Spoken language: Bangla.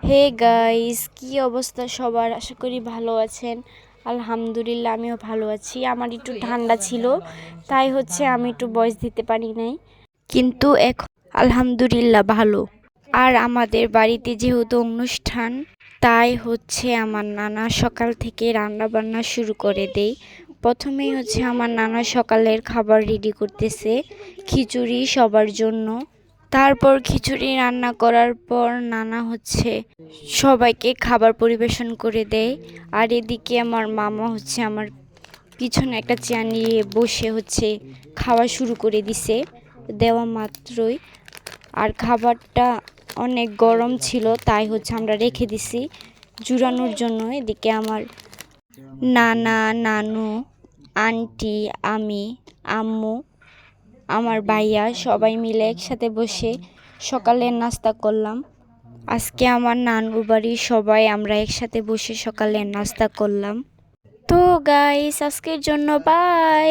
হে গাইস, কি অবস্থা সবার? আশা করি ভালো আছেন। আলহামদুলিল্লাহ, আমিও ভালো আছি। আমার একটু ঠান্ডা ছিল, তাই আমি একটু ভয়েস দিতে পারি নাই, কিন্তু এখন আলহামদুলিল্লাহ ভালো। আর আমাদের বাড়িতে যেহেতু অনুষ্ঠান, তাই আমার নানা সকাল থেকে রান্না বান্না শুরু করে দেয়। প্রথমেই আমার নানা সকালের খাবার রেডি করতেছে, খিচুড়ি সবার জন্য। তারপর খিচুড়ি রান্না করার পর নানা সবাইকে খাবার পরিবেশন করে দেয়। আর এদিকে আমার মামা আমার পিছনে একটা চেয়ার নিয়ে বসে খাওয়া শুরু করে দিছে দেওয়া মাত্রই। আর খাবারটা অনেক গরম ছিল, তাই আমরা রেখে দিছি জুড়ানোর জন্য। এদিকে আমার নানা, নানু, আন্টি, আমি, আম্মু, আমার ভাইয়া সবাই মিলে একসাথে বসে সকালের নাস্তা করলাম। আজকে আমার নানুর বাড়ির সবাই আমরা একসাথে বসে সকালের নাস্তা করলাম। তো গাইস, আজকের জন্য বাই।